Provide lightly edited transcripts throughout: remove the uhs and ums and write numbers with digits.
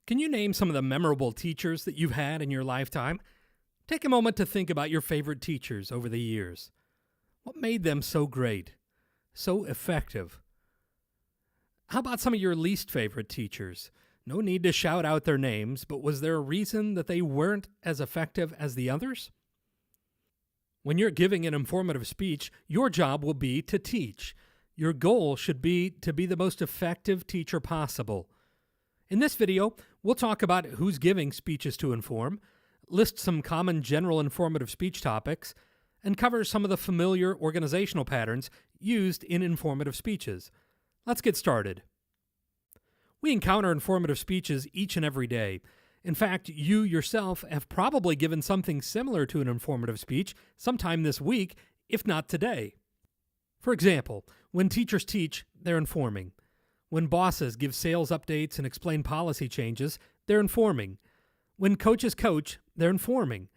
Can you name some of the memorable teachers that you've had in your lifetime? Take a moment to think about your favorite teachers over the years. What made them so great, so effective? How about some of your least favorite teachers? No need to shout out their names, but was there a reason that they weren't as effective as the others? When you're giving an informative speech, your job will be to teach. Your goal should be to be the most effective teacher possible. In this video, we'll talk about who's giving speeches to inform, list some common general informative speech topics, and cover some of the familiar organizational patterns used in informative speeches. Let's get started. We encounter informative speeches each and every day. In fact, you yourself have probably given something similar to an informative speech sometime this week, if not today. For example, when teachers teach, they're informing. When bosses give sales updates and explain policy changes, they're informing. When coaches coach, they're informing.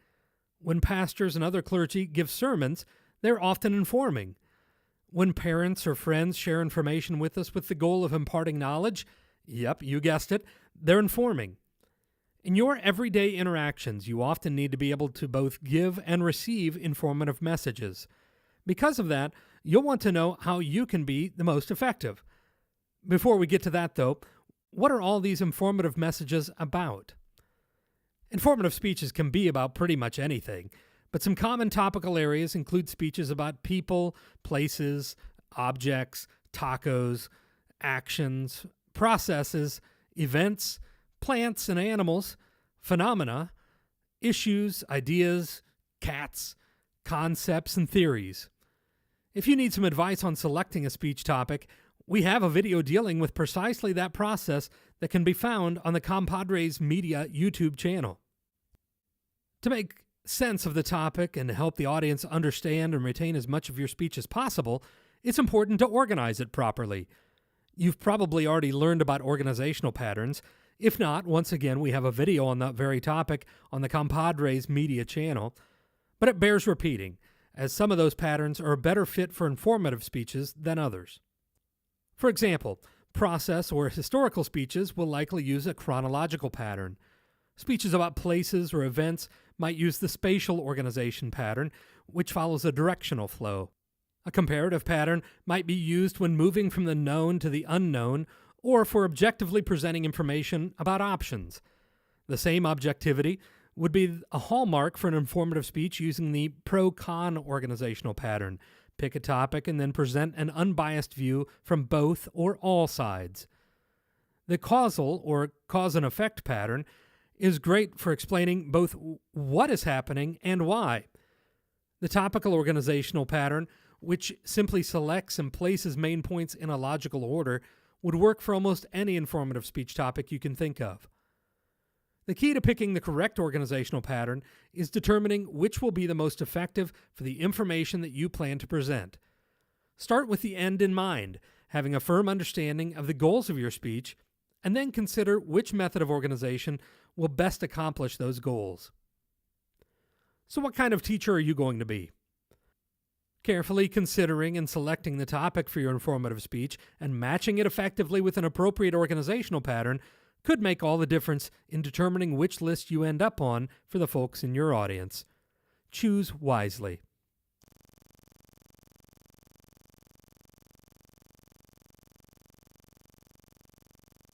When pastors and other clergy give sermons, they're often informing. When parents or friends share information with us with the goal of imparting knowledge, yep, you guessed it, they're informing. In your everyday interactions, you often need to be able to both give and receive informative messages. Because of that, you'll want to know how you can be the most effective. Before we get to that, though, what are all these informative messages about? Informative speeches can be about pretty much anything, but some common topical areas include speeches about people, places, objects, tacos, actions, processes, events, plants and animals, phenomena, issues, ideas, cats, concepts, and theories. If you need some advice on selecting a speech topic, we have a video dealing with precisely that process that can be found on the Compadres Media YouTube channel. To make sense of the topic and help the audience understand and retain as much of your speech as possible, it's important to organize it properly. You've probably already learned about organizational patterns. If not, once again, we have a video on that very topic on the Compadres Media channel. But it bears repeating, as some of those patterns are a better fit for informative speeches than others. For example, process or historical speeches will likely use a chronological pattern. Speeches about places or events might use the spatial organization pattern, which follows a directional flow. A comparative pattern might be used when moving from the known to the unknown or for objectively presenting information about options. The same objectivity would be a hallmark for an informative speech using the pro-con organizational pattern. Pick a topic and then present an unbiased view from both or all sides. The causal or cause and effect pattern is great for explaining both what is happening and why. The topical organizational pattern, which simply selects and places main points in a logical order, would work for almost any informative speech topic you can think of. The key to picking the correct organizational pattern is determining which will be the most effective for the information that you plan to present. Start with the end in mind, having a firm understanding of the goals of your speech, and then consider which method of organization will best accomplish those goals. So what kind of teacher are you going to be? Carefully considering and selecting the topic for your informative speech and matching it effectively with an appropriate organizational pattern could make all the difference in determining which list you end up on for the folks in your audience. Choose wisely.